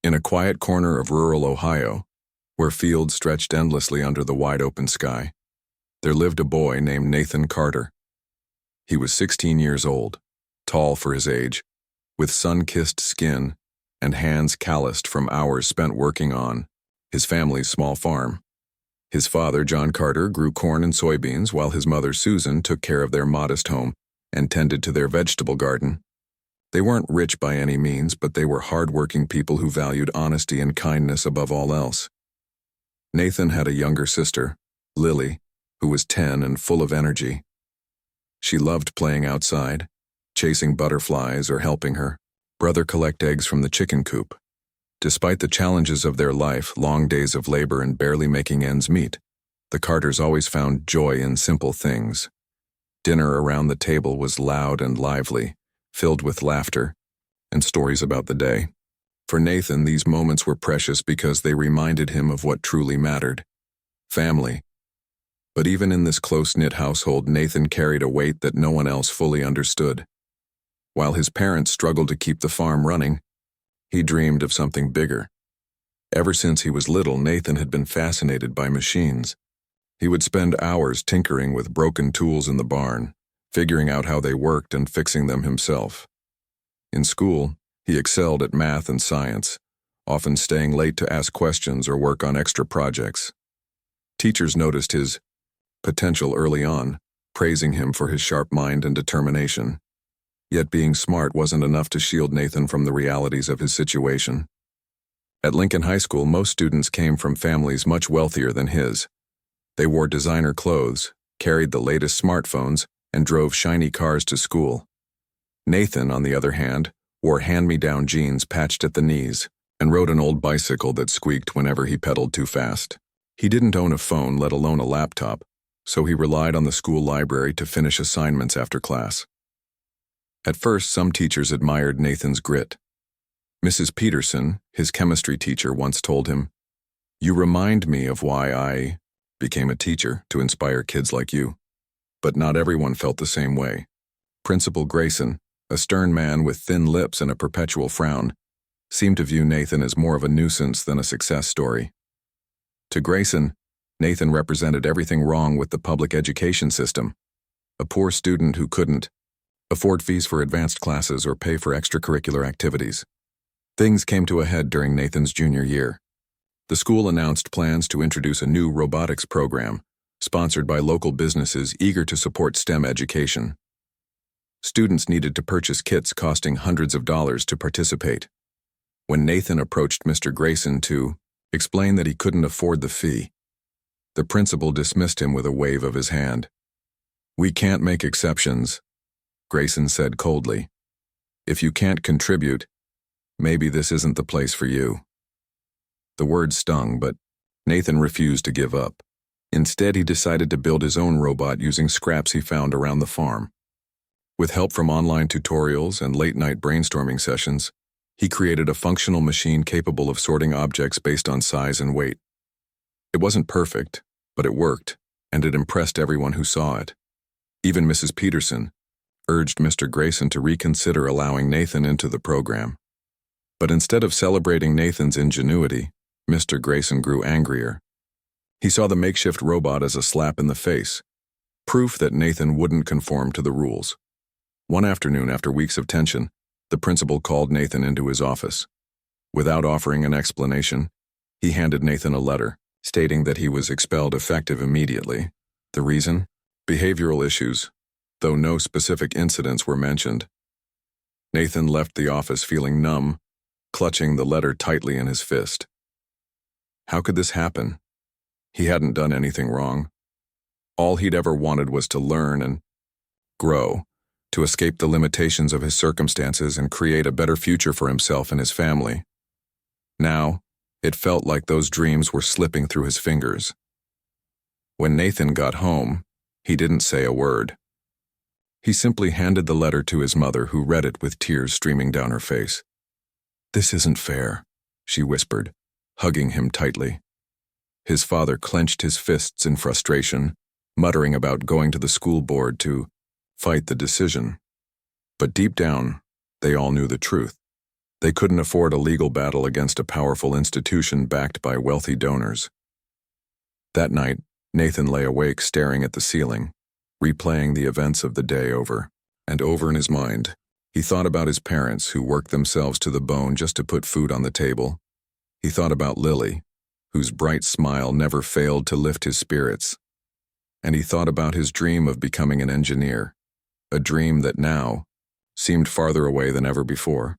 In a quiet corner of rural Ohio, where fields stretched endlessly under the wide-open sky, there lived a boy named Nathan Carter. He was 16 years old, tall for his age, with sun-kissed skin and hands calloused from hours spent working on his family's small farm. His father, John Carter, grew corn and soybeans while his mother, Susan, took care of their modest home and tended to their vegetable garden. They weren't rich by any means, but they were hard-working people who valued honesty and kindness above all else. Nathan had a younger sister, Lily, who was 10 and full of energy. She loved playing outside, chasing butterflies or helping her brother collect eggs from the chicken coop. Despite the challenges of their life, long days of labor and barely making ends meet, the Carters always found joy in simple things. Dinner around the table was loud and lively, filled with laughter and stories about the day. For Nathan, these moments were precious because they reminded him of what truly mattered: family. But even in this close-knit household, Nathan carried a weight that no one else fully understood. While his parents struggled to keep the farm running, he dreamed of something bigger. Ever since he was little, Nathan had been fascinated by machines. He would spend hours tinkering with broken tools in the barn, figuring out how they worked and fixing them himself. In school, he excelled at math and science, often staying late to ask questions or work on extra projects. Teachers noticed his potential early on, praising him for his sharp mind and determination. Yet being smart wasn't enough to shield Nathan from the realities of his situation. At Lincoln High School, most students came from families much wealthier than his. They wore designer clothes, carried the latest smartphones, and drove shiny cars to school. Nathan, on the other hand, wore hand-me-down jeans patched at the knees and rode an old bicycle that squeaked whenever he pedaled too fast. He didn't own a phone, let alone a laptop, so he relied on the school library to finish assignments after class. At first, some teachers admired Nathan's grit. Mrs. Peterson, his chemistry teacher, once told him, "You remind me of why I became a teacher, to inspire kids like you." But not everyone felt the same way. Principal Grayson, a stern man with thin lips and a perpetual frown, seemed to view Nathan as more of a nuisance than a success story. To Grayson, Nathan represented everything wrong with the public education system: a poor student who couldn't afford fees for advanced classes or pay for extracurricular activities. Things came to a head during Nathan's junior year. The school announced plans to introduce a new robotics program, sponsored by local businesses eager to support STEM education. Students needed to purchase kits costing hundreds of dollars to participate. When Nathan approached Mr. Grayson to explain that he couldn't afford the fee, the principal dismissed him with a wave of his hand. "We can't make exceptions," Grayson said coldly. "If you can't contribute, maybe this isn't the place for you." The words stung, but Nathan refused to give up. Instead, he decided to build his own robot using scraps he found around the farm. With help from online tutorials and late-night brainstorming sessions, he created a functional machine capable of sorting objects based on size and weight. It wasn't perfect, but it worked, and it impressed everyone who saw it. Even Mrs. Peterson urged Mr. Grayson to reconsider allowing Nathan into the program. But instead of celebrating Nathan's ingenuity, Mr. Grayson grew angrier. He saw the makeshift robot as a slap in the face, proof that Nathan wouldn't conform to the rules. One afternoon, after weeks of tension, the principal called Nathan into his office. Without offering an explanation, he handed Nathan a letter, stating that he was expelled effective immediately. The reason? Behavioral issues, though no specific incidents were mentioned. Nathan left the office feeling numb, clutching the letter tightly in his fist. How could this happen? He hadn't done anything wrong. All he'd ever wanted was to learn and grow, to escape the limitations of his circumstances and create a better future for himself and his family. Now, it felt like those dreams were slipping through his fingers. When Nathan got home, he didn't say a word. He simply handed the letter to his mother, who read it with tears streaming down her face. "This isn't fair," she whispered, hugging him tightly. His father clenched his fists in frustration, muttering about going to the school board to fight the decision. But deep down, they all knew the truth. They couldn't afford a legal battle against a powerful institution backed by wealthy donors. That night, Nathan lay awake staring at the ceiling, replaying the events of the day over and over in his mind. He thought about his parents who worked themselves to the bone just to put food on the table. He thought about Lily, whose bright smile never failed to lift his spirits. And he thought about his dream of becoming an engineer, a dream that now seemed farther away than ever before.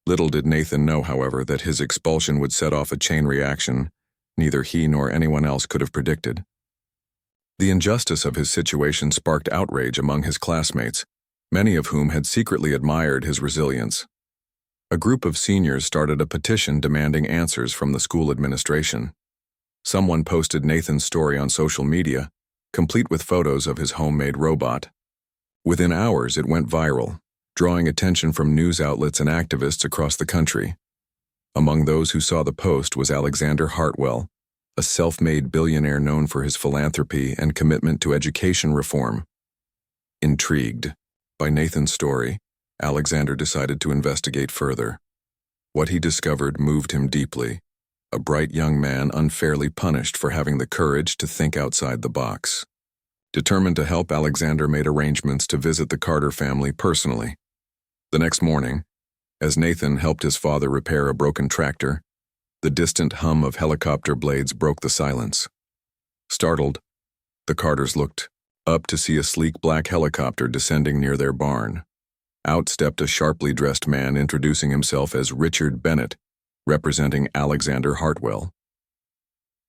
Little did Nathan know, however, that his expulsion would set off a chain reaction neither he nor anyone else could have predicted. The injustice of his situation sparked outrage among his classmates, many of whom had secretly admired his resilience. A group of seniors started a petition demanding answers from the school administration. Someone posted Nathan's story on social media, complete with photos of his homemade robot. Within hours, it went viral, drawing attention from news outlets and activists across the country. Among those who saw the post was Alexander Hartwell, a self-made billionaire known for his philanthropy and commitment to education reform. Intrigued by Nathan's story, Alexander decided to investigate further. What he discovered moved him deeply, a bright young man unfairly punished for having the courage to think outside the box. Determined to help, Alexander made arrangements to visit the Carter family personally. The next morning, as Nathan helped his father repair a broken tractor, the distant hum of helicopter blades broke the silence. Startled, the Carters looked up to see a sleek black helicopter descending near their barn. Out stepped a sharply dressed man introducing himself as Richard Bennett, representing Alexander Hartwell.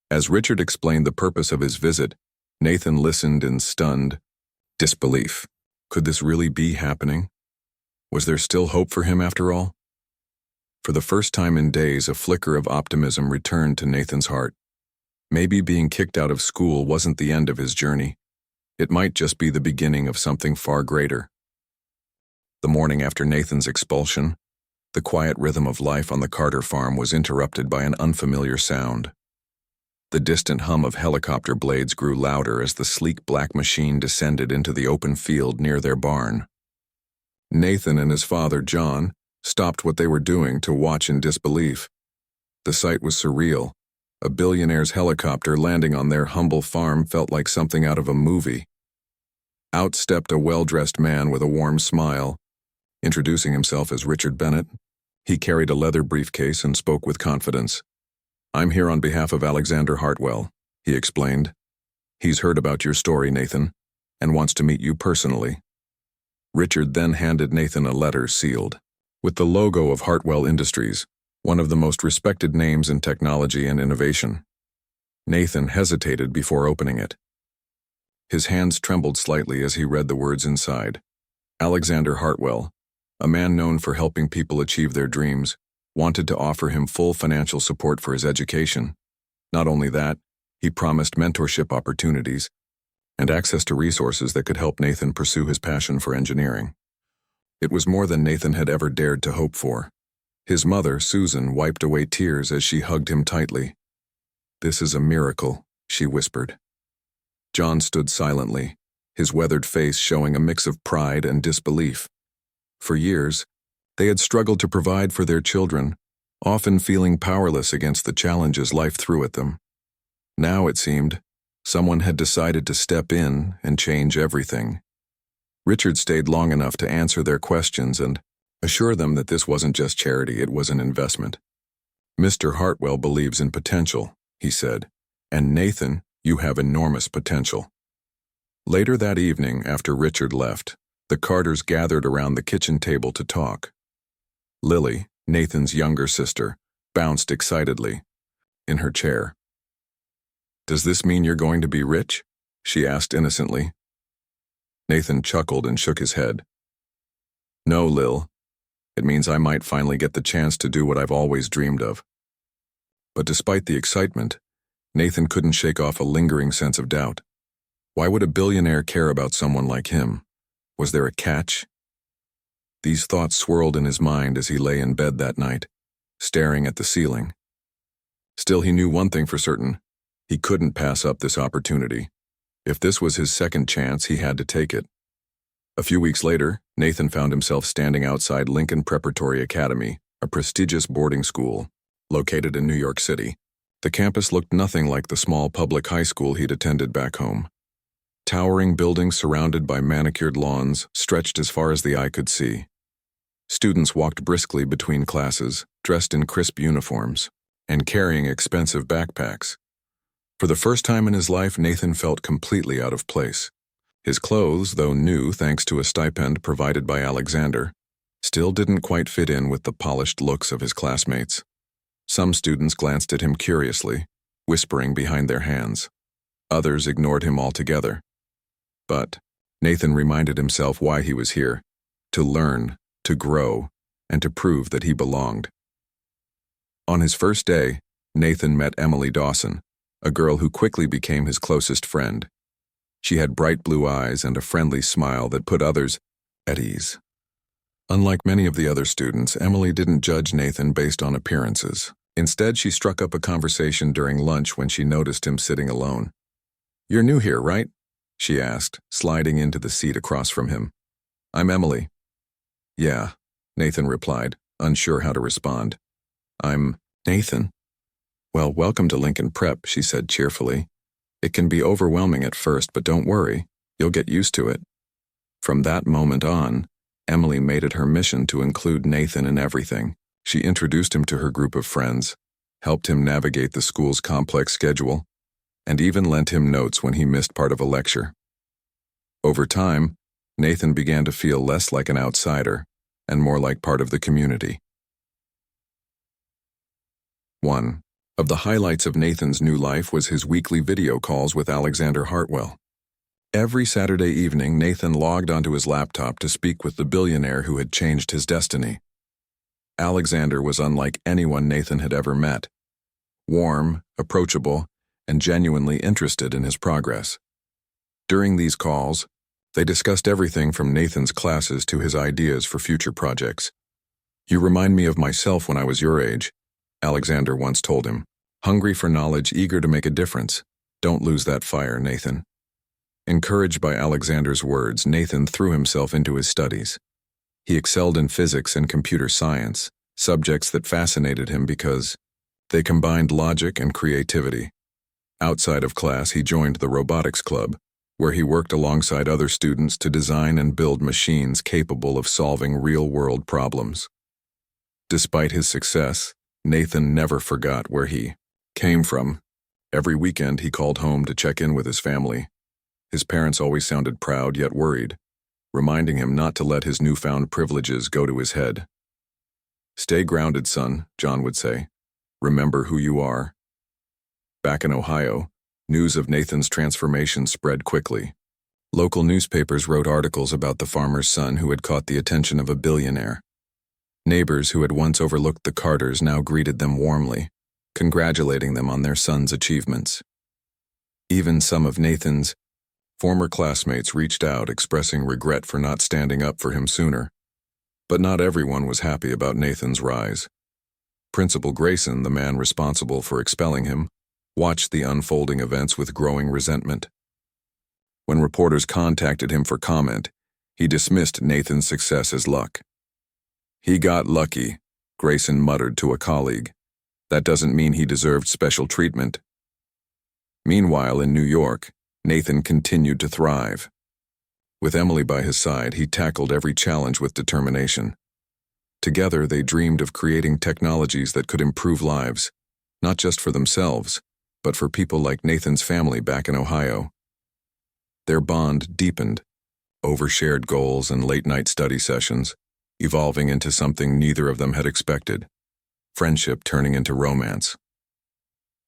As Richard explained the purpose of his visit, Nathan listened in stunned disbelief. Could this really be happening? Was there still hope for him after all? For the first time in days, a flicker of optimism returned to Nathan's heart. Maybe being kicked out of school wasn't the end of his journey. It might just be the beginning of something far greater. The morning after Nathan's expulsion, the quiet rhythm of life on the Carter farm was interrupted by an unfamiliar sound. The distant hum of helicopter blades grew louder as the sleek black machine descended into the open field near their barn. Nathan and his father, John, stopped what they were doing to watch in disbelief. The sight was surreal. A billionaire's helicopter landing on their humble farm felt like something out of a movie. Out stepped a well-dressed man with a warm smile. Introducing himself as Richard Bennett, he carried a leather briefcase and spoke with confidence. "I'm here on behalf of Alexander Hartwell," he explained. "He's heard about your story, Nathan, and wants to meet you personally." Richard then handed Nathan a letter sealed with the logo of Hartwell Industries, one of the most respected names in technology and innovation. Nathan hesitated before opening it. His hands trembled slightly as he read the words inside. Alexander Hartwell, a man known for helping people achieve their dreams, wanted to offer him full financial support for his education. Not only that, he promised mentorship opportunities and access to resources that could help Nathan pursue his passion for engineering. It was more than Nathan had ever dared to hope for. His mother, Susan, wiped away tears as she hugged him tightly. "This is a miracle," she whispered. John stood silently, his weathered face showing a mix of pride and disbelief. For years, they had struggled to provide for their children, often feeling powerless against the challenges life threw at them. Now, it seemed, someone had decided to step in and change everything. Richard stayed long enough to answer their questions and assure them that this wasn't just charity, it was an investment. "Mr. Hartwell believes in potential," he said, "and Nathan, you have enormous potential." Later that evening, after Richard left, the Carters gathered around the kitchen table to talk. Lily, Nathan's younger sister, bounced excitedly in her chair. "Does this mean you're going to be rich?" she asked innocently. Nathan chuckled and shook his head. "No, Lil. It means I might finally get the chance to do what I've always dreamed of." But despite the excitement, Nathan couldn't shake off a lingering sense of doubt. Why would a billionaire care about someone like him? Was there a catch? These thoughts swirled in his mind as he lay in bed that night, staring at the ceiling. Still, he knew one thing for certain. He couldn't pass up this opportunity. If this was his second chance, he had to take it. A few weeks later, Nathan found himself standing outside Lincoln Preparatory Academy, a prestigious boarding school located in New York City. The campus looked nothing like the small public high school he'd attended back home. Towering buildings surrounded by manicured lawns stretched as far as the eye could see. Students walked briskly between classes, dressed in crisp uniforms, and carrying expensive backpacks. For the first time in his life, Nathan felt completely out of place. His clothes, though new thanks to a stipend provided by Alexander, still didn't quite fit in with the polished looks of his classmates. Some students glanced at him curiously, whispering behind their hands. Others ignored him altogether. But Nathan reminded himself why he was here: to learn, to grow, and to prove that he belonged. On his first day, Nathan met Emily Dawson, a girl who quickly became his closest friend. She had bright blue eyes and a friendly smile that put others at ease. Unlike many of the other students, Emily didn't judge Nathan based on appearances. Instead, she struck up a conversation during lunch when she noticed him sitting alone. "You're new here, right?" she asked, sliding into the seat across from him. "I'm Emily." "Yeah," Nathan replied, unsure how to respond. "I'm Nathan." "Well, welcome to Lincoln Prep," she said cheerfully. "It can be overwhelming at first, but don't worry, you'll get used to it." From that moment on, Emily made it her mission to include Nathan in everything. She introduced him to her group of friends, helped him navigate the school's complex schedule, and even lent him notes when he missed part of a lecture. Over time, Nathan began to feel less like an outsider and more like part of the community. 1. Of the highlights of Nathan's new life was his weekly video calls with Alexander Hartwell. Every Saturday evening, Nathan logged onto his laptop to speak with the billionaire who had changed his destiny. Alexander was unlike anyone Nathan had ever met: warm, approachable, and genuinely interested in his progress. During these calls, they discussed everything from Nathan's classes to his ideas for future projects. "You remind me of myself when I was your age," Alexander once told him. "Hungry for knowledge, eager to make a difference. Don't lose that fire, Nathan." Encouraged by Alexander's words, Nathan threw himself into his studies. He excelled in physics and computer science, subjects that fascinated him because they combined logic and creativity. Outside of class, he joined the robotics club, where he worked alongside other students to design and build machines capable of solving real-world problems. Despite his success, Nathan never forgot where he came from. Every weekend, he called home to check in with his family. His parents always sounded proud yet worried, reminding him not to let his newfound privileges go to his head. "Stay grounded, son," John would say. "Remember who you are." Back in Ohio, news of Nathan's transformation spread quickly. Local newspapers wrote articles about the farmer's son who had caught the attention of a billionaire. Neighbors who had once overlooked the Carters now greeted them warmly, congratulating them on their son's achievements. Even some of Nathan's former classmates reached out, expressing regret for not standing up for him sooner. But not everyone was happy about Nathan's rise. Principal Grayson, the man responsible for expelling him, watched the unfolding events with growing resentment. When reporters contacted him for comment, he dismissed Nathan's success as luck. "He got lucky," Grayson muttered to a colleague. "That doesn't mean he deserved special treatment." Meanwhile, in New York, Nathan continued to thrive. With Emily by his side, he tackled every challenge with determination. Together, they dreamed of creating technologies that could improve lives, not just for themselves, but for people like Nathan's family back in Ohio. Their bond deepened, over shared goals and late-night study sessions, evolving into something neither of them had expected: friendship turning into romance.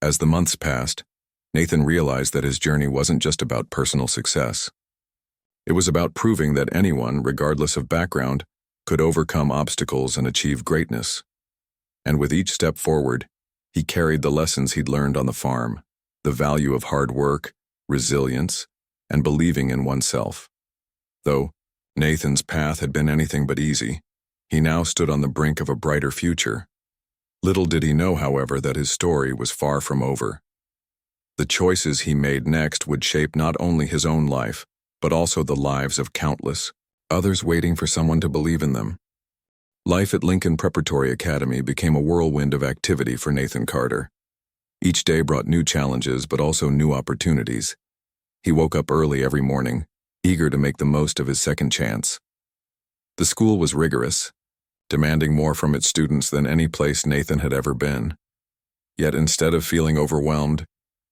As the months passed, Nathan realized that his journey wasn't just about personal success. It was about proving that anyone, regardless of background, could overcome obstacles and achieve greatness. And with each step forward, he carried the lessons he'd learned on the farm: the value of hard work, resilience, and believing in oneself. Though Nathan's path had been anything but easy, he now stood on the brink of a brighter future. Little did he know, however, that his story was far from over. The choices he made next would shape not only his own life, but also the lives of countless others waiting for someone to believe in them. Life at Lincoln Preparatory Academy became a whirlwind of activity for Nathan Carter. Each day brought new challenges but also new opportunities. He woke up early every morning, eager to make the most of his second chance. The school was rigorous, demanding more from its students than any place Nathan had ever been. Yet instead of feeling overwhelmed,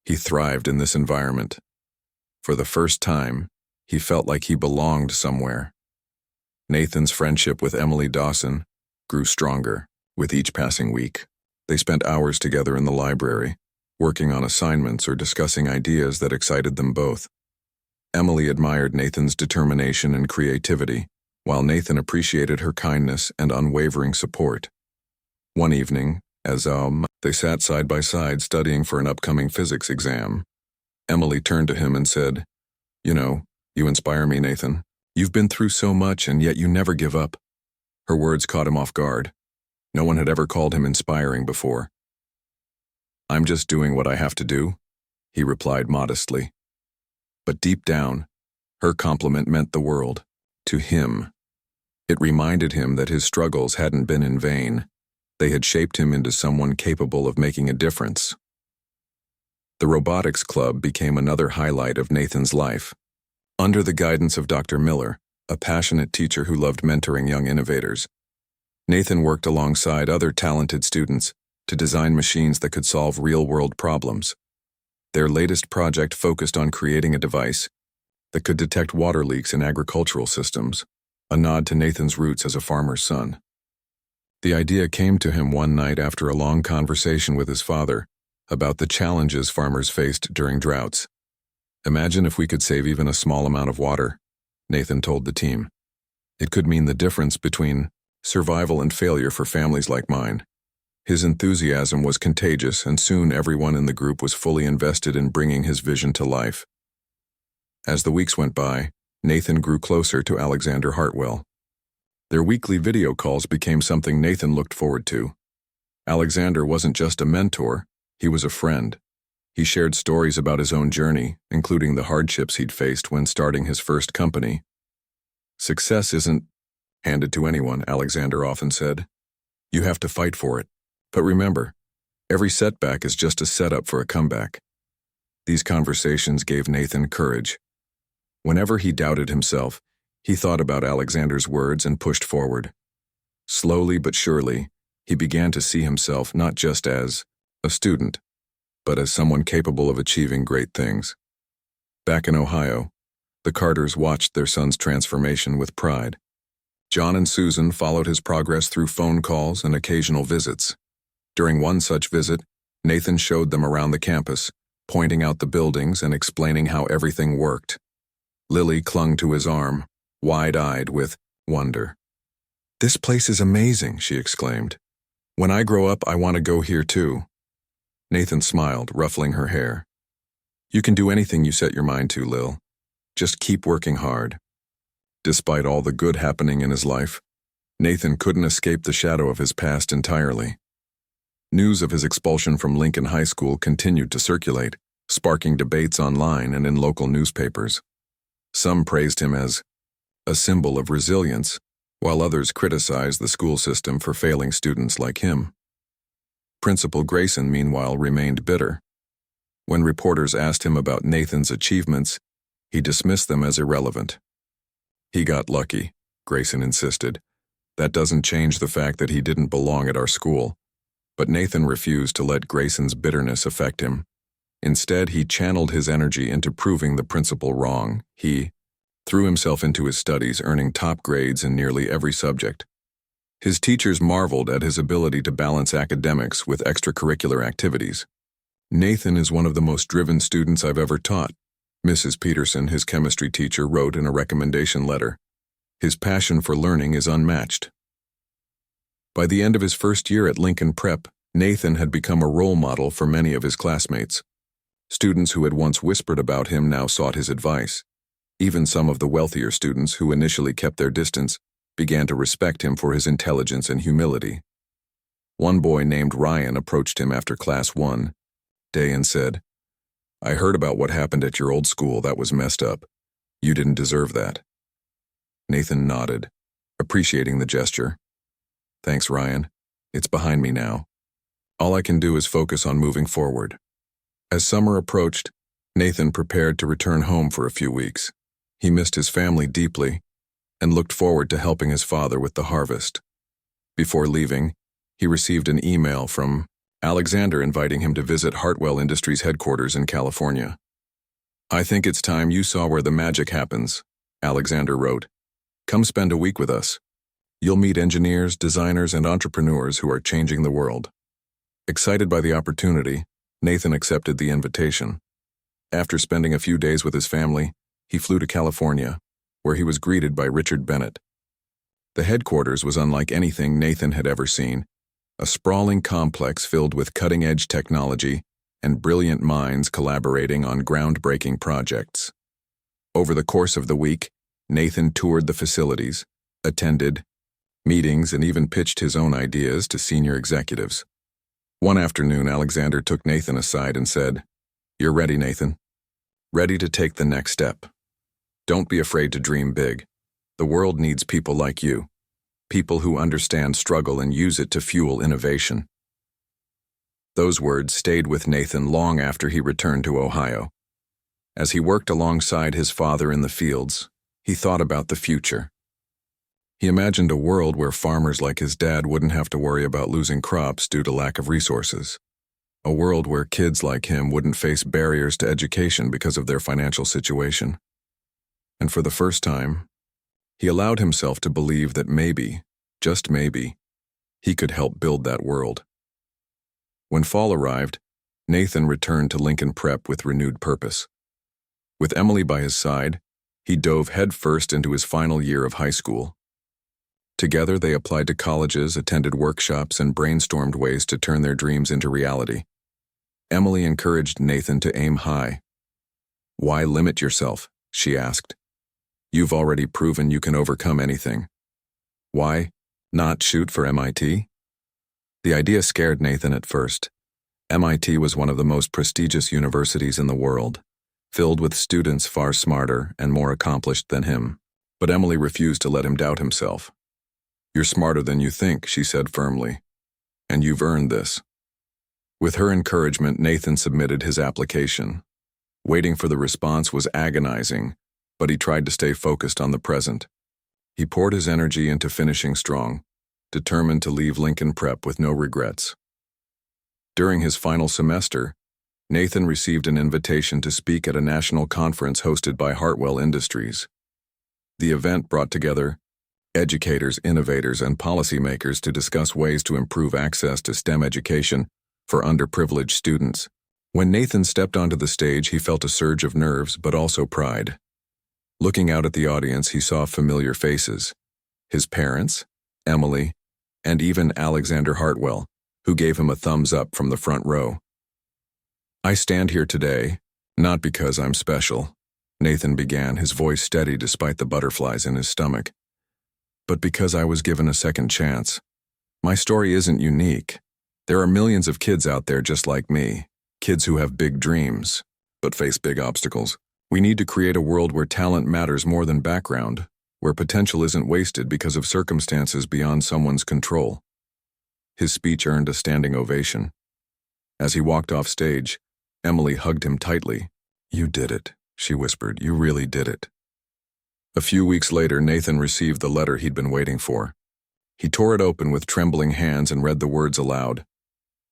he thrived in this environment. For the first time, he felt like he belonged somewhere. Nathan's friendship with Emily Dawson grew stronger with each passing week. They spent hours together in the library, working on assignments or discussing ideas that excited them both. Emily admired Nathan's determination and creativity, while Nathan appreciated her kindness and unwavering support. One evening, as they sat side by side studying for an upcoming physics exam, Emily turned to him and said, "You know, you inspire me, Nathan. You've been through so much and yet you never give up." Her words caught him off guard. No one had ever called him inspiring before. "I'm just doing what I have to do," he replied modestly. But deep down, her compliment meant the world to him. It reminded him that his struggles hadn't been in vain. They had shaped him into someone capable of making a difference. The robotics club became another highlight of Nathan's life. Under the guidance of Dr. Miller, a passionate teacher who loved mentoring young innovators, Nathan worked alongside other talented students to design machines that could solve real-world problems. Their latest project focused on creating a device that could detect water leaks in agricultural systems, a nod to Nathan's roots as a farmer's son. The idea came to him one night after a long conversation with his father about the challenges farmers faced during droughts. "Imagine if we could save even a small amount of water," Nathan told the team. "It could mean the difference between survival and failure for families like mine." His enthusiasm was contagious, and soon everyone in the group was fully invested in bringing his vision to life. As the weeks went by, Nathan grew closer to Alexander Hartwell. Their weekly video calls became something Nathan looked forward to. Alexander wasn't just a mentor, he was a friend. He shared stories about his own journey, including the hardships he'd faced when starting his first company. "Success isn't handed to anyone," Alexander often said. "You have to fight for it. But remember, every setback is just a setup for a comeback." These conversations gave Nathan courage. Whenever he doubted himself, he thought about Alexander's words and pushed forward. Slowly but surely, he began to see himself not just as a student, but as someone capable of achieving great things. Back in Ohio, the Carters watched their son's transformation with pride. John and Susan followed his progress through phone calls and occasional visits. During one such visit, Nathan showed them around the campus, pointing out the buildings and explaining how everything worked. Lily clung to his arm, wide-eyed with wonder. "This place is amazing," she exclaimed. "When I grow up, I want to go here too." Nathan smiled, ruffling her hair. "You can do anything you set your mind to, Lil. Just keep working hard." Despite all the good happening in his life, Nathan couldn't escape the shadow of his past entirely. News of his expulsion from Lincoln High School continued to circulate, sparking debates online and in local newspapers. Some praised him as a symbol of resilience, while others criticized the school system for failing students like him. Principal Grayson, meanwhile, remained bitter. When reporters asked him about Nathan's achievements, he dismissed them as irrelevant. "He got lucky," Grayson insisted. "That doesn't change the fact that he didn't belong at our school." But Nathan refused to let Grayson's bitterness affect him. Instead, he channeled his energy into proving the principal wrong. He threw himself into his studies, earning top grades in nearly every subject. His teachers marveled at his ability to balance academics with extracurricular activities. "Nathan is one of the most driven students I've ever taught," Mrs. Peterson, his chemistry teacher, wrote in a recommendation letter. "His passion for learning is unmatched." By the end of his first year at Lincoln Prep, Nathan had become a role model for many of his classmates. Students who had once whispered about him now sought his advice. Even some of the wealthier students who initially kept their distance began to respect him for his intelligence and humility. One boy named Ryan approached him after class one day and said, "I heard about what happened at your old school. That was messed up. You didn't deserve that." Nathan nodded, appreciating the gesture. Thanks, Ryan. It's behind me now. All I can do is focus on moving forward. As summer approached, Nathan prepared to return home for a few weeks. He missed his family deeply and looked forward to helping his father with the harvest. Before leaving, he received an email from Alexander inviting him to visit Hartwell Industries headquarters in California. "I think it's time you saw where the magic happens," Alexander wrote. "Come spend a week with us. You'll meet engineers, designers, and entrepreneurs who are changing the world." Excited by the opportunity, Nathan accepted the invitation. After spending a few days with his family, he flew to California, where he was greeted by Richard Bennett. The headquarters was unlike anything Nathan had ever seen, a sprawling complex filled with cutting-edge technology and brilliant minds collaborating on groundbreaking projects. Over the course of the week, Nathan toured the facilities, attended meetings, and even pitched his own ideas to senior executives. One afternoon, Alexander took Nathan aside and said, "You're ready, Nathan. Ready to take the next step. Don't be afraid to dream big. The world needs people like you, people who understand struggle and use it to fuel innovation." Those words stayed with Nathan long after he returned to Ohio. As he worked alongside his father in the fields, he thought about the future. He imagined a world where farmers like his dad wouldn't have to worry about losing crops due to lack of resources. A world where kids like him wouldn't face barriers to education because of their financial situation. And for the first time, he allowed himself to believe that maybe, just maybe, he could help build that world. When fall arrived, Nathan returned to Lincoln Prep with renewed purpose. With Emily by his side, he dove headfirst into his final year of high school. Together, they applied to colleges, attended workshops, and brainstormed ways to turn their dreams into reality. Emily encouraged Nathan to aim high. "Why limit yourself?" she asked. "You've already proven you can overcome anything. Why not shoot for MIT?" The idea scared Nathan at first. MIT was one of the most prestigious universities in the world, filled with students far smarter and more accomplished than him. But Emily refused to let him doubt himself. "You're smarter than you think," she said firmly, "and you've earned this." With her encouragement, Nathan submitted his application. Waiting for the response was agonizing, but he tried to stay focused on the present. He poured his energy into finishing strong, determined to leave Lincoln Prep with no regrets. During his final semester, Nathan received an invitation to speak at a national conference hosted by Hartwell Industries. The event brought together educators, innovators, and policymakers to discuss ways to improve access to STEM education for underprivileged students. When Nathan stepped onto the stage, he felt a surge of nerves, but also pride. Looking out at the audience, he saw familiar faces: his parents, Emily, and even Alexander Hartwell, who gave him a thumbs up from the front row. "I stand here today, not because I'm special," Nathan began, his voice steady despite the butterflies in his stomach, "but because I was given a second chance. My story isn't unique. There are millions of kids out there just like me, kids who have big dreams, but face big obstacles. We need to create a world where talent matters more than background, where potential isn't wasted because of circumstances beyond someone's control." His speech earned a standing ovation. As he walked off stage, Emily hugged him tightly. "You did it," she whispered. "You really did it." A few weeks later, Nathan received the letter he'd been waiting for. He tore it open with trembling hands and read the words aloud.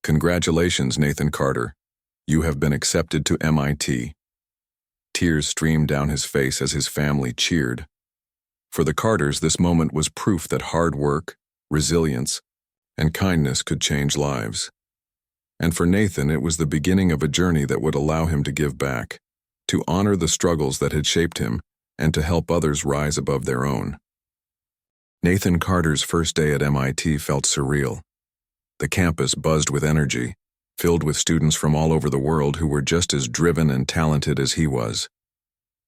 "Congratulations, Nathan Carter. You have been accepted to MIT." Tears streamed down his face as his family cheered. For the Carters, this moment was proof that hard work, resilience, and kindness could change lives. And for Nathan, it was the beginning of a journey that would allow him to give back, to honor the struggles that had shaped him, and to help others rise above their own. Nathan Carter's first day at MIT felt surreal. The campus buzzed with energy, filled with students from all over the world who were just as driven and talented as he was.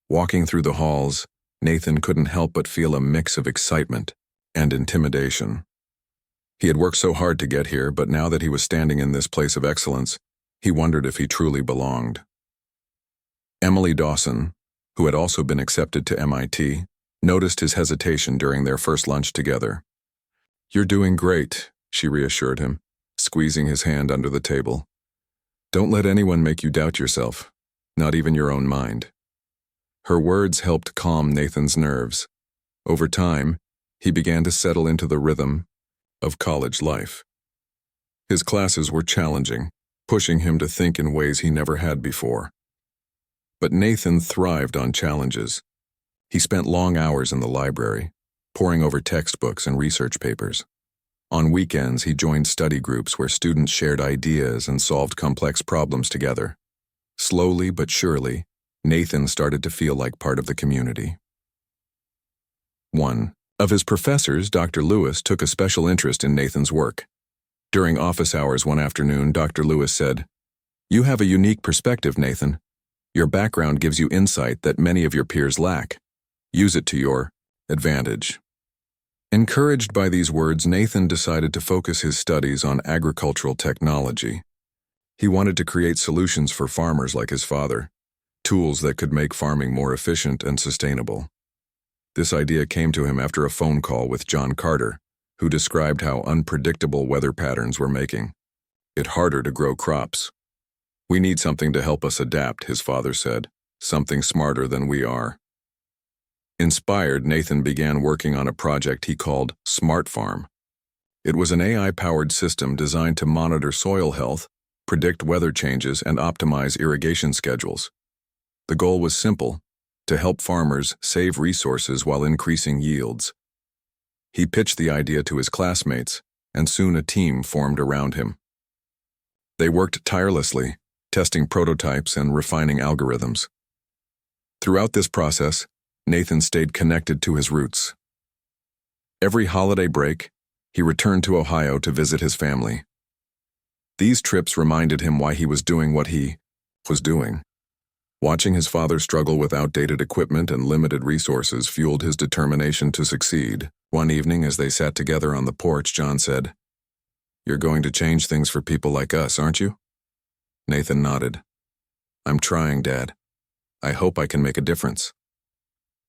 Walking through the halls, Nathan couldn't help but feel a mix of excitement and intimidation. He had worked so hard to get here, but now that he was standing in this place of excellence, he wondered if he truly belonged. Emily Dawson, who had also been accepted to MIT, noticed his hesitation during their first lunch together. You're doing great, she reassured him, squeezing his hand under the table. Don't let anyone make you doubt yourself, not even your own mind. Her words helped calm Nathan's nerves. Over time, he began to settle into the rhythm of college life. His classes were challenging, pushing him to think in ways he never had before. But Nathan thrived on challenges. He spent long hours in the library, poring over textbooks and research papers. On weekends, he joined study groups where students shared ideas and solved complex problems together. Slowly but surely, Nathan started to feel like part of the community. One of his professors, Dr. Lewis, took a special interest in Nathan's work. During office hours one afternoon, Dr. Lewis said, "You have a unique perspective, Nathan. Your background gives you insight that many of your peers lack. Use it to your advantage." Encouraged by these words, Nathan decided to focus his studies on agricultural technology. He wanted to create solutions for farmers like his father, tools that could make farming more efficient and sustainable. This idea came to him after a phone call with John Carter, who described how unpredictable weather patterns were making it harder to grow crops. "We need something to help us adapt," his father said, "something smarter than we are." Inspired, Nathan began working on a project he called Smart Farm. It was an AI-powered system designed to monitor soil health, predict weather changes, and optimize irrigation schedules. The goal was simple: to help farmers save resources while increasing yields. He pitched the idea to his classmates, and soon a team formed around him. They worked tirelessly, testing prototypes and refining algorithms. Throughout this process, Nathan stayed connected to his roots. Every holiday break, he returned to Ohio to visit his family. These trips reminded him why he was doing what he was doing. Watching his father struggle with outdated equipment and limited resources fueled his determination to succeed. One evening, as they sat together on the porch, John said, "You're going to change things for people like us, aren't you?" Nathan nodded. "I'm trying, Dad. I hope I can make a difference."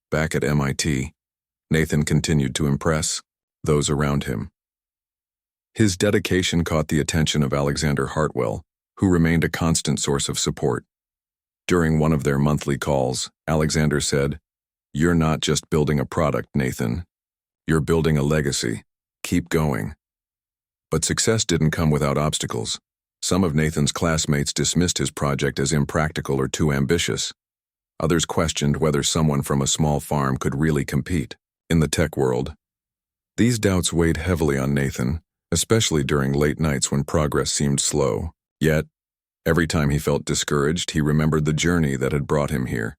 Back at MIT, Nathan continued to impress those around him. His dedication caught the attention of Alexander Hartwell, who remained a constant source of support. During one of their monthly calls, Alexander said, "You're not just building a product, Nathan. You're building a legacy. Keep going." But success didn't come without obstacles. Some of Nathan's classmates dismissed his project as impractical or too ambitious. Others questioned whether someone from a small farm could really compete in the tech world. These doubts weighed heavily on Nathan, especially during late nights when progress seemed slow. Yet, every time he felt discouraged, he remembered the journey that had brought him here,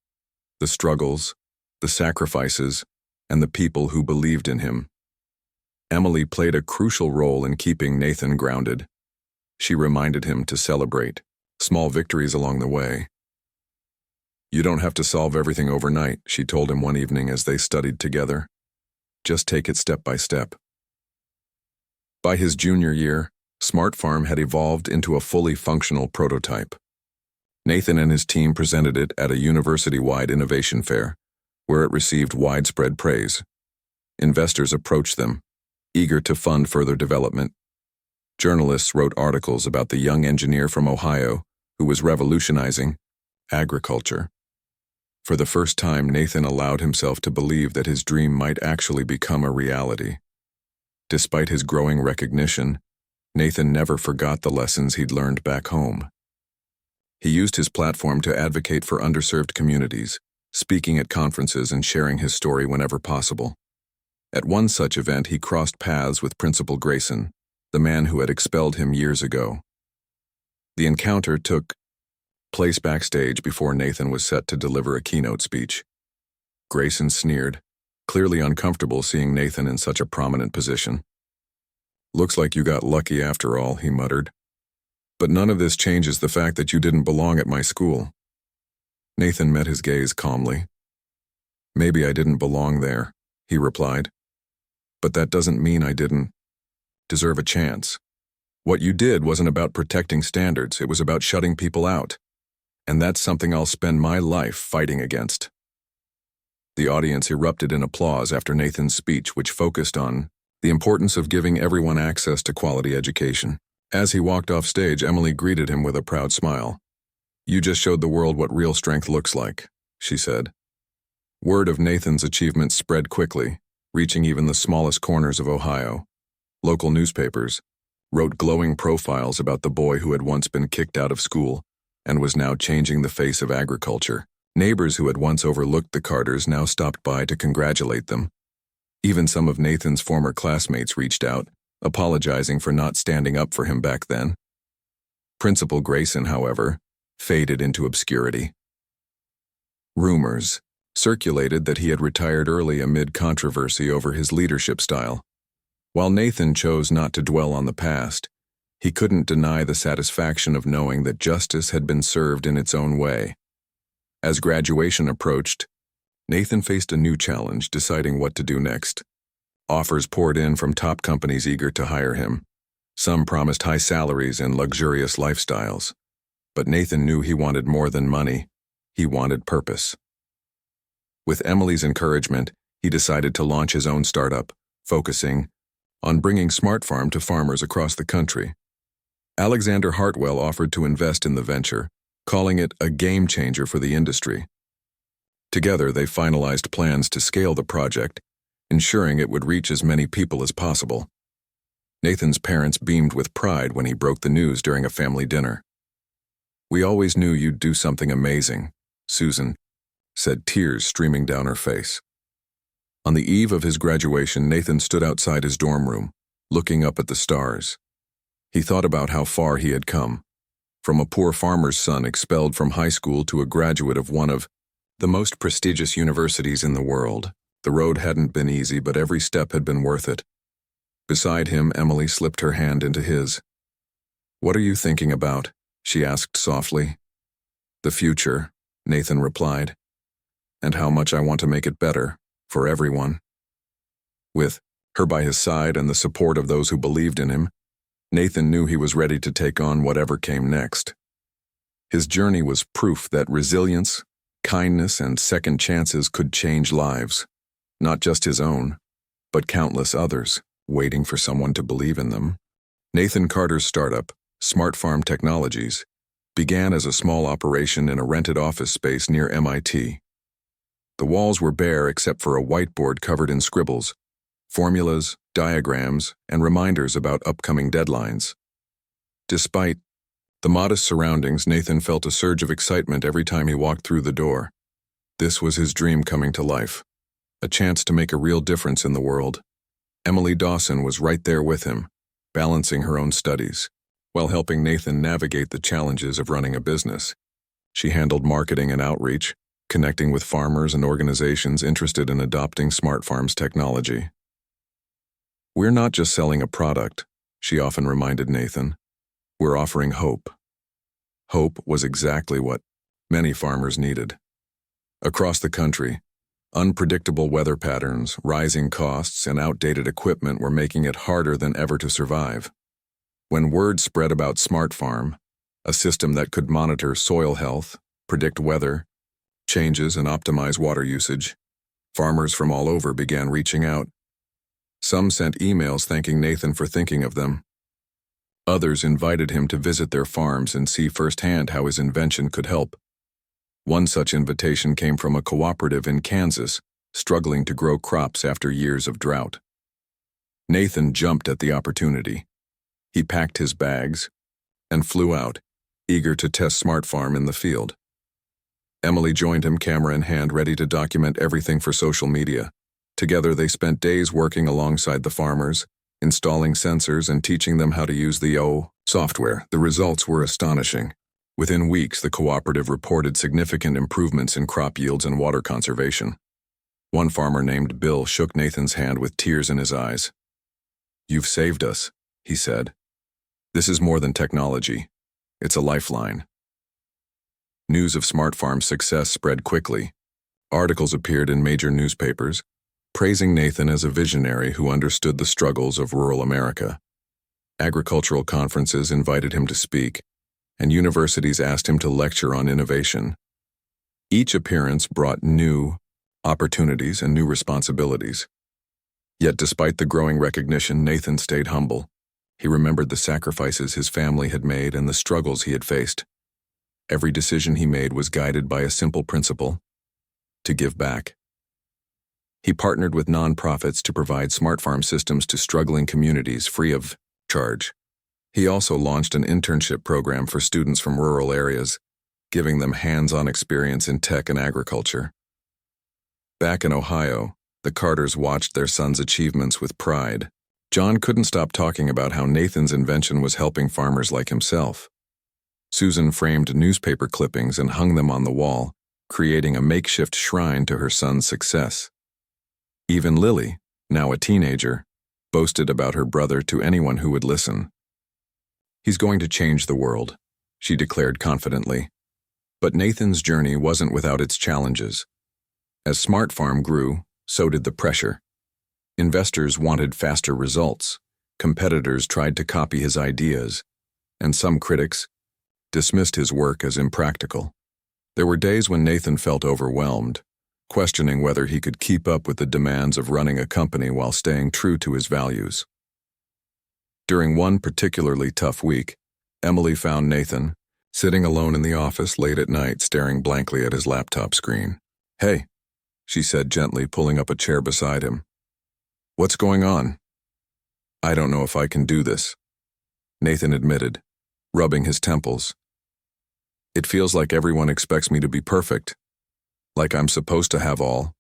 the struggles, the sacrifices, and the people who believed in him. Emily played a crucial role in keeping Nathan grounded. She reminded him to celebrate small victories along the way. "You don't have to solve everything overnight," she told him one evening as they studied together. "Just take it step by step." By his junior year, Smart Farm had evolved into a fully functional prototype. Nathan and his team presented it at a university-wide innovation fair, where it received widespread praise. Investors approached them, eager to fund further development. Journalists wrote articles about the young engineer from Ohio who was revolutionizing agriculture. For the first time, Nathan allowed himself to believe that his dream might actually become a reality. Despite his growing recognition, Nathan never forgot the lessons he'd learned back home. He used his platform to advocate for underserved communities, speaking at conferences and sharing his story whenever possible. At one such event, he crossed paths with Principal Grayson, the man who had expelled him years ago. The encounter took place backstage before Nathan was set to deliver a keynote speech. Grayson sneered, clearly uncomfortable seeing Nathan in such a prominent position. "Looks like you got lucky after all," he muttered. "But none of this changes the fact that you didn't belong at my school." Nathan met his gaze calmly. "Maybe I didn't belong there," he replied. "But that doesn't mean I didn't deserve a chance. What you did wasn't about protecting standards, it was about shutting people out. And that's something I'll spend my life fighting against." The audience erupted in applause after Nathan's speech, which focused on The importance of giving everyone access to quality education. As he walked off stage, Emily greeted him with a proud smile. "You just showed the world what real strength looks like," she said. Word of Nathan's achievements spread quickly, reaching even the smallest corners of Ohio. Local newspapers wrote glowing profiles about the boy who had once been kicked out of school and was now changing the face of agriculture. Neighbors who had once overlooked the Carters now stopped by to congratulate them. Even some of Nathan's former classmates reached out, apologizing for not standing up for him back then. Principal Grayson, however, faded into obscurity. Rumors circulated that he had retired early amid controversy over his leadership style. While Nathan chose not to dwell on the past, he couldn't deny the satisfaction of knowing that justice had been served in its own way. As graduation approached, Nathan faced a new challenge, deciding what to do next. Offers poured in from top companies eager to hire him. Some promised high salaries and luxurious lifestyles. But Nathan knew he wanted more than money. He wanted purpose. With Emily's encouragement, he decided to launch his own startup, focusing on bringing smart farm to farmers across the country. Alexander Hartwell offered to invest in the venture, calling it a game changer for the industry. Together, they finalized plans to scale the project, ensuring it would reach as many people as possible. Nathan's parents beamed with pride when he broke the news during a family dinner. "We always knew you'd do something amazing," Susan said, tears streaming down her face. On the eve of his graduation, Nathan stood outside his dorm room, looking up at the stars. He thought about how far he had come, from a poor farmer's son expelled from high school to a graduate of one of the most prestigious universities in the world. The road hadn't been easy, but every step had been worth it. Beside him, Emily slipped her hand into his. "What are you thinking about?" she asked softly. "The future," Nathan replied, "and how much I want to make it better, for everyone." With her by his side and the support of those who believed in him, Nathan knew he was ready to take on whatever came next. His journey was proof that resilience, kindness, and second chances could change lives, not just his own, but countless others, waiting for someone to believe in them. Nathan Carter's startup, Smart Farm Technologies, began as a small operation in a rented office space near MIT. The walls were bare except for a whiteboard covered in scribbles, formulas, diagrams, and reminders about upcoming deadlines. Despite the modest surroundings, Nathan felt a surge of excitement every time he walked through the door. This was his dream coming to life, a chance to make a real difference in the world. Emily Dawson was right there with him, balancing her own studies, while helping Nathan navigate the challenges of running a business. She handled marketing and outreach, connecting with farmers and organizations interested in adopting smart farms technology. "We're not just selling a product," she often reminded Nathan. "We're offering hope." Hope was exactly what many farmers needed. Across the country, unpredictable weather patterns, rising costs, and outdated equipment were making it harder than ever to survive. When word spread about Smart Farm, a system that could monitor soil health, predict weather changes, and optimize water usage, farmers from all over began reaching out. Some sent emails thanking Nathan for thinking of them. Others invited him to visit their farms and see firsthand how his invention could help. One such invitation came from a cooperative in Kansas, struggling to grow crops after years of drought. Nathan jumped at the opportunity. He packed his bags and flew out, eager to test Smart Farm in the field. Emily joined him, camera in hand, ready to document everything for social media. Together, they spent days working alongside the farmers, installing sensors and teaching them how to use the software. The results were astonishing. Within weeks, the cooperative reported significant improvements in crop yields and water conservation. One farmer named Bill shook Nathan's hand with tears in his eyes. "You've saved us," he said. "This is more than technology. It's a lifeline." News of Smart Farm's success spread quickly. Articles appeared in major newspapers, praising Nathan as a visionary who understood the struggles of rural America. Agricultural conferences invited him to speak, and universities asked him to lecture on innovation. Each appearance brought new opportunities and new responsibilities. Yet despite the growing recognition, Nathan stayed humble. He remembered the sacrifices his family had made and the struggles he had faced. Every decision he made was guided by a simple principle: to give back. He partnered with nonprofits to provide smart farm systems to struggling communities free of charge. He also launched an internship program for students from rural areas, giving them hands-on experience in tech and agriculture. Back in Ohio, the Carters watched their son's achievements with pride. John couldn't stop talking about how Nathan's invention was helping farmers like himself. Susan framed newspaper clippings and hung them on the wall, creating a makeshift shrine to her son's success. Even Lily, now a teenager, boasted about her brother to anyone who would listen. "He's going to change the world," she declared confidently. But Nathan's journey wasn't without its challenges. As Smart Farm grew, so did the pressure. Investors wanted faster results, competitors tried to copy his ideas, and some critics dismissed his work as impractical. There were days when Nathan felt overwhelmed, questioning whether he could keep up with the demands of running a company while staying true to his values. During one particularly tough week, Emily found Nathan sitting alone in the office late at night, staring blankly at his laptop screen. "Hey," she said gently, pulling up a chair beside him. "What's going on?" "I don't know if I can do this," Nathan admitted, rubbing his temples. "It feels like everyone expects me to be perfect, like I'm supposed to have all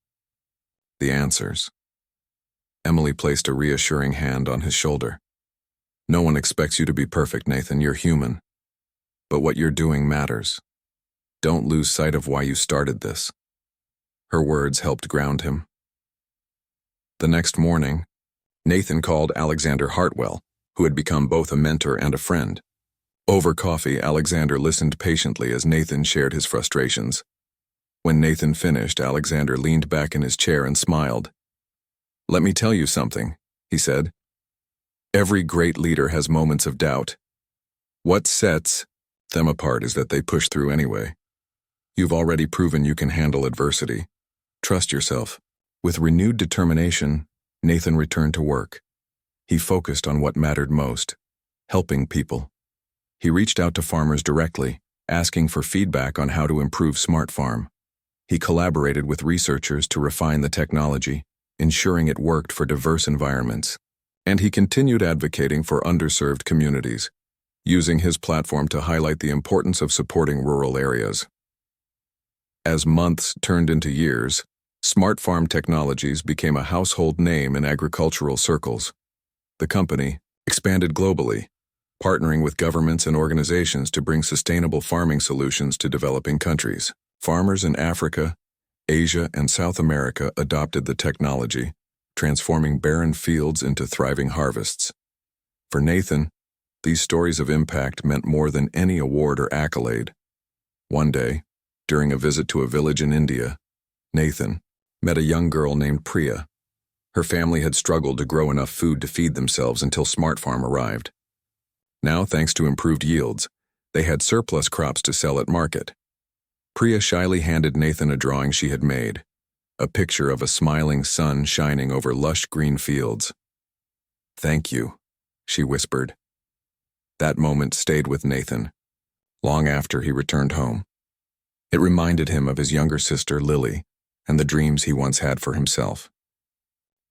the answers." Emily placed a reassuring hand on his shoulder. "No one expects you to be perfect, Nathan. You're human. But what you're doing matters. Don't lose sight of why you started this." Her words helped ground him. The next morning, Nathan called Alexander Hartwell, who had become both a mentor and a friend. Over coffee, Alexander listened patiently as Nathan shared his frustrations. When Nathan finished, Alexander leaned back in his chair and smiled. "Let me tell you something," he said. "Every great leader has moments of doubt. What sets them apart is that they push through anyway. You've already proven you can handle adversity. Trust yourself." With renewed determination, Nathan returned to work. He focused on what mattered most: helping people. He reached out to farmers directly, asking for feedback on how to improve Smart Farm. He collaborated with researchers to refine the technology, ensuring it worked for diverse environments. And he continued advocating for underserved communities, using his platform to highlight the importance of supporting rural areas. As months turned into years, Smart Farm Technologies became a household name in agricultural circles. The company expanded globally, partnering with governments and organizations to bring sustainable farming solutions to developing countries. Farmers in Africa, Asia, and South America adopted the technology, transforming barren fields into thriving harvests. For Nathan, these stories of impact meant more than any award or accolade. One day, during a visit to a village in India, Nathan met a young girl named Priya. Her family had struggled to grow enough food to feed themselves until Smart Farm arrived. Now, thanks to improved yields, they had surplus crops to sell at market. Priya shyly handed Nathan a drawing she had made, a picture of a smiling sun shining over lush green fields. "Thank you," she whispered. That moment stayed with Nathan, long after he returned home. It reminded him of his younger sister, Lily, and the dreams he once had for himself.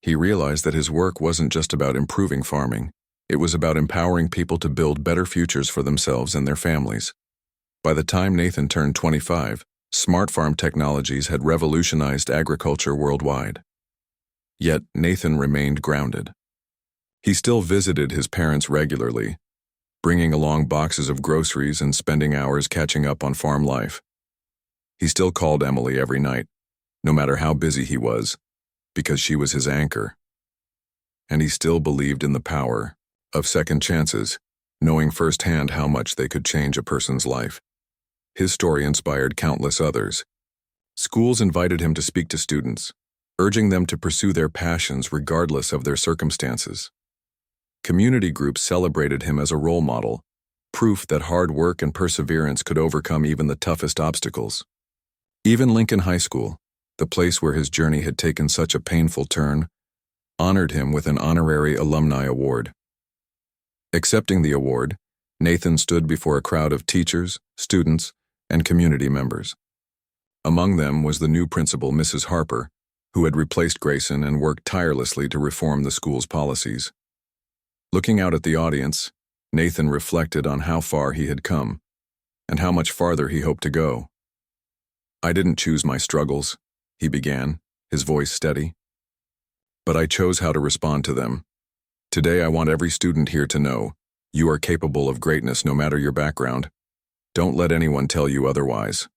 He realized that his work wasn't just about improving farming. It was about empowering people to build better futures for themselves and their families. By the time Nathan turned 25, Smart Farm Technologies had revolutionized agriculture worldwide. Yet Nathan remained grounded. He still visited his parents regularly, bringing along boxes of groceries and spending hours catching up on farm life. He still called Emily every night, no matter how busy he was, because she was his anchor. And he still believed in the power of second chances, knowing firsthand how much they could change a person's life. His story inspired countless others. Schools invited him to speak to students, urging them to pursue their passions regardless of their circumstances. Community groups celebrated him as a role model, proof that hard work and perseverance could overcome even the toughest obstacles. Even Lincoln High School, the place where his journey had taken such a painful turn, honored him with an honorary alumni award. Accepting the award, Nathan stood before a crowd of teachers, students, and community members. Among them was the new principal, Mrs. Harper, who had replaced Grayson and worked tirelessly to reform the school's policies. Looking out at the audience, Nathan reflected on how far he had come, and how much farther he hoped to go. "I didn't choose my struggles," he began, his voice steady. "But I chose how to respond to them. Today I want every student here to know, you are capable of greatness no matter your background. Don't let anyone tell you otherwise."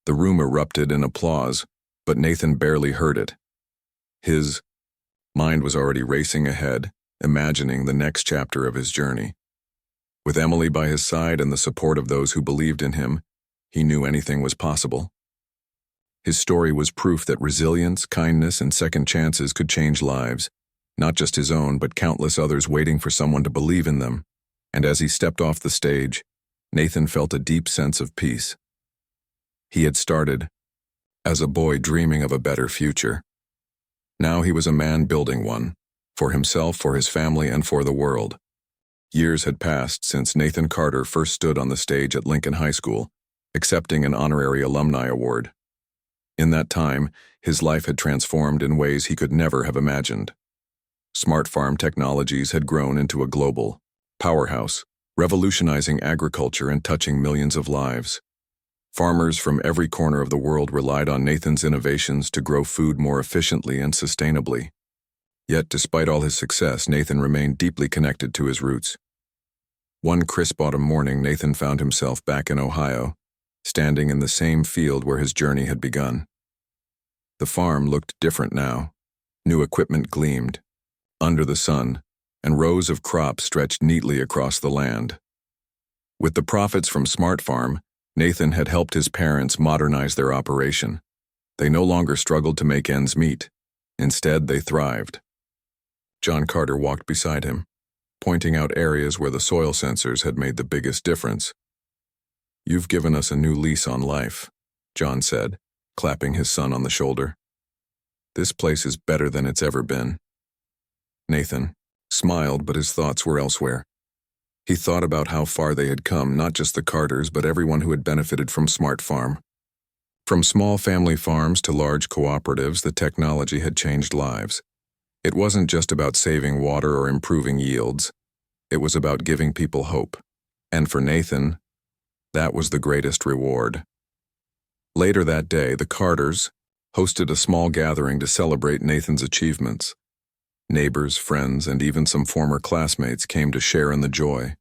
The room erupted in applause, but Nathan barely heard it. His mind was already racing ahead, imagining the next chapter of his journey. With Emily by his side and the support of those who believed in him, he knew anything was possible. His story was proof that resilience, kindness, and second chances could change lives, not just his own, but countless others waiting for someone to believe in them. And as he stepped off the stage, Nathan felt a deep sense of peace. He had started as a boy dreaming of a better future. Now he was a man building one, for himself, for his family, and for the world. Years had passed since Nathan Carter first stood on the stage at Lincoln High School, accepting an honorary alumni award. In that time, his life had transformed in ways he could never have imagined. Smart farm technologies had grown into a global powerhouse, revolutionizing agriculture and touching millions of lives. Farmers from every corner of the world relied on Nathan's innovations to grow food more efficiently and sustainably. Yet, despite all his success, Nathan remained deeply connected to his roots. One crisp autumn morning, Nathan found himself back in Ohio, standing in the same field where his journey had begun. The farm looked different now. New equipment gleamed under the sun, and rows of crops stretched neatly across the land. With the profits from Smart Farm, Nathan had helped his parents modernize their operation. They no longer struggled to make ends meet. Instead, they thrived. John Carter walked beside him, pointing out areas where the soil sensors had made the biggest difference. "You've given us a new lease on life," John said, clapping his son on the shoulder. "This place is better than it's ever been." Nathan smiled, but his thoughts were elsewhere. He thought about how far they had come, not just the Carters, but everyone who had benefited from Smart Farm. From small family farms to large cooperatives, the technology had changed lives. It wasn't just about saving water or improving yields. It was about giving people hope. And for Nathan, that was the greatest reward. Later that day, the Carters hosted a small gathering to celebrate Nathan's achievements. Neighbors, friends, and even some former classmates came to share in the joy.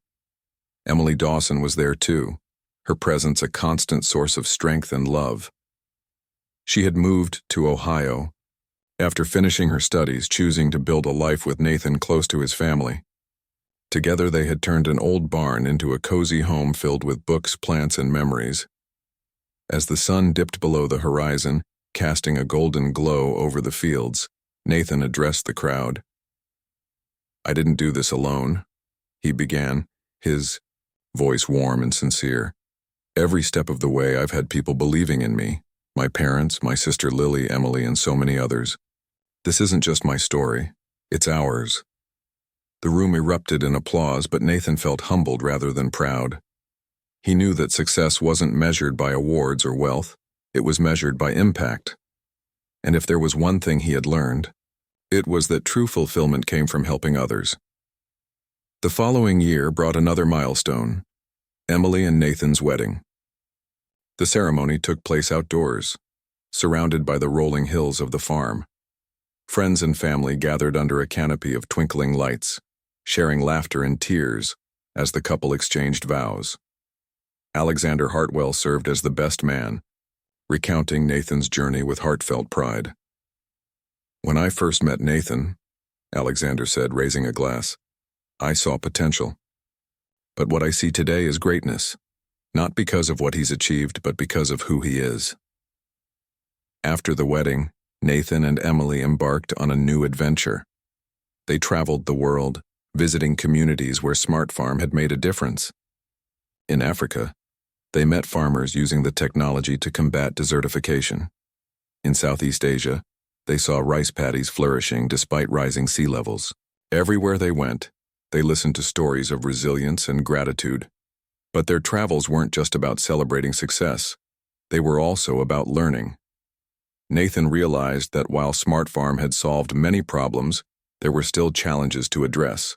Emily Dawson was there too, her presence a constant source of strength and love. She had moved to Ohio after finishing her studies, choosing to build a life with Nathan close to his family. Together they had turned an old barn into a cozy home filled with books, plants, and memories. As the sun dipped below the horizon, casting a golden glow over the fields, Nathan addressed the crowd. "I didn't do this alone," he began, his voice warm and sincere. "Every step of the way I've had people believing in me, my parents, my sister Lily, Emily, and so many others. This isn't just my story, it's ours." The room erupted in applause, but Nathan felt humbled rather than proud. He knew that success wasn't measured by awards or wealth, it was measured by impact. And if there was one thing he had learned, it was that true fulfillment came from helping others. The following year brought another milestone, Emily and Nathan's wedding. The ceremony took place outdoors, surrounded by the rolling hills of the farm. Friends and family gathered under a canopy of twinkling lights, sharing laughter and tears as the couple exchanged vows. Alexander Hartwell served as the best man, recounting Nathan's journey with heartfelt pride. "When I first met Nathan," Alexander said, raising a glass, "I saw potential. But what I see today is greatness, not because of what he's achieved, but because of who he is." After the wedding, Nathan and Emily embarked on a new adventure. They traveled the world, visiting communities where Smart Farm had made a difference. In Africa, they met farmers using the technology to combat desertification. In Southeast Asia, They saw rice paddies flourishing despite rising sea levels. Everywhere they went, they listened to stories of resilience and gratitude. But their travels weren't just about celebrating success. They were also about learning. Nathan realized that while Smart Farm had solved many problems, there were still challenges to address.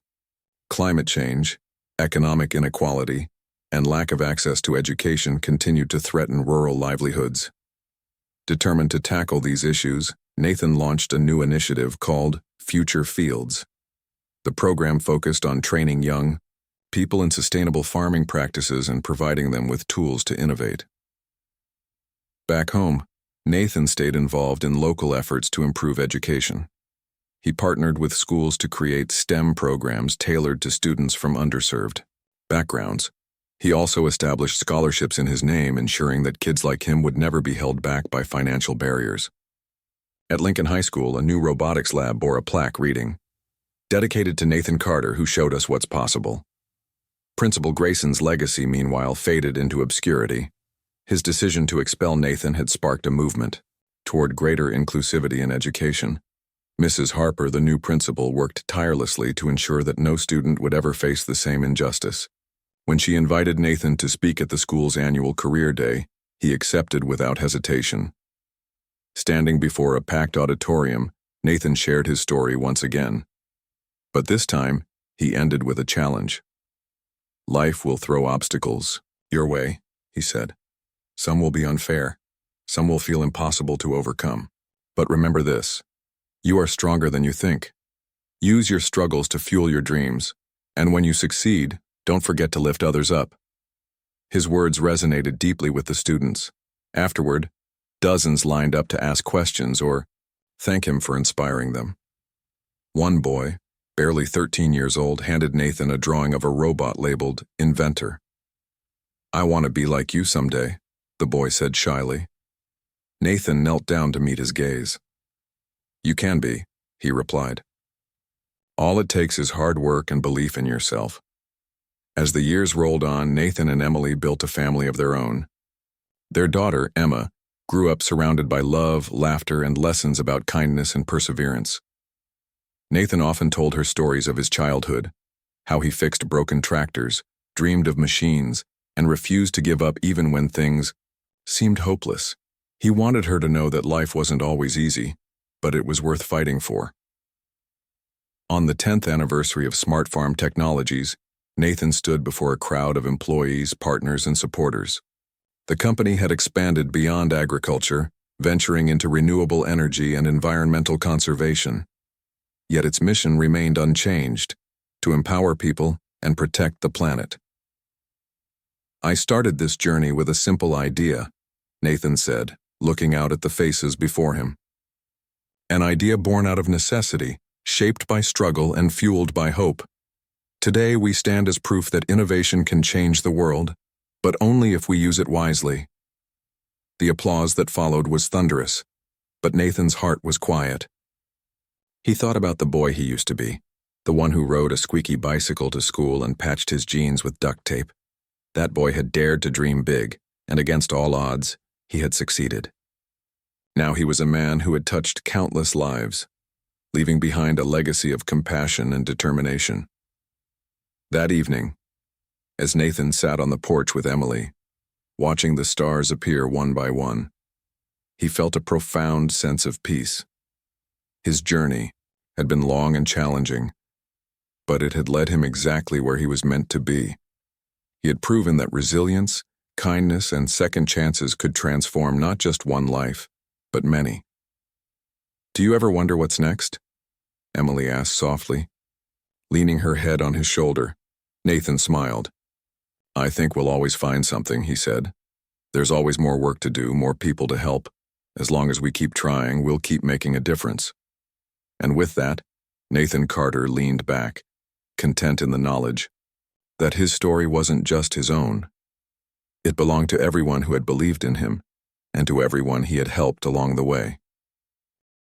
Climate change, economic inequality, and lack of access to education continued to threaten rural livelihoods. Determined to tackle these issues, Nathan launched a new initiative called Future Fields. The program focused on training young people in sustainable farming practices and providing them with tools to innovate. Back home, Nathan stayed involved in local efforts to improve education. He partnered with schools to create STEM programs tailored to students from underserved backgrounds. He also established scholarships in his name, ensuring that kids like him would never be held back by financial barriers. At Lincoln High School, a new robotics lab bore a plaque reading, "Dedicated to Nathan Carter, who showed us what's possible." Principal Grayson's legacy, meanwhile, faded into obscurity. His decision to expel Nathan had sparked a movement toward greater inclusivity in education. Mrs. Harper, the new principal, worked tirelessly to ensure that no student would ever face the same injustice. When she invited Nathan to speak at the school's annual career day, he accepted without hesitation. Standing before a packed auditorium, Nathan shared his story once again. But this time, he ended with a challenge. "Life will throw obstacles your way," he said. "Some will be unfair. Some will feel impossible to overcome. But remember this: you are stronger than you think. Use your struggles to fuel your dreams, and when you succeed, don't forget to lift others up." His words resonated deeply with the students. Afterward, dozens lined up to ask questions or thank him for inspiring them. One boy, barely 13 years old, handed Nathan a drawing of a robot labeled Inventor. "I want to be like you someday," the boy said shyly. Nathan knelt down to meet his gaze. "You can be," he replied. "All it takes is hard work and belief in yourself." As the years rolled on, Nathan and Emily built a family of their own. Their daughter, Emma, grew up surrounded by love, laughter, and lessons about kindness and perseverance. Nathan often told her stories of his childhood, how he fixed broken tractors, dreamed of machines, and refused to give up even when things seemed hopeless. He wanted her to know that life wasn't always easy, but it was worth fighting for. On the 10th anniversary of Smart Farm Technologies, Nathan stood before a crowd of employees, partners, and supporters. The company had expanded beyond agriculture, venturing into renewable energy and environmental conservation. Yet its mission remained unchanged: to empower people and protect the planet. "I started this journey with a simple idea," Nathan said, looking out at the faces before him. "An idea born out of necessity, shaped by struggle and fueled by hope. Today we stand as proof that innovation can change the world, but only if we use it wisely." The applause that followed was thunderous, but Nathan's heart was quiet. He thought about the boy he used to be, the one who rode a squeaky bicycle to school and patched his jeans with duct tape. That boy had dared to dream big, and against all odds, he had succeeded. Now he was a man who had touched countless lives, leaving behind a legacy of compassion and determination. That evening, as Nathan sat on the porch with Emily, watching the stars appear one by one, he felt a profound sense of peace. His journey had been long and challenging, but it had led him exactly where he was meant to be. He had proven that resilience, kindness, and second chances could transform not just one life, but many. "Do you ever wonder what's next?" Emily asked softly. Leaning her head on his shoulder, Nathan smiled. "I think we'll always find something," he said. "There's always more work to do, more people to help. As long as we keep trying, we'll keep making a difference." And with that, Nathan Carter leaned back, content in the knowledge that his story wasn't just his own. It belonged to everyone who had believed in him, and to everyone he had helped along the way.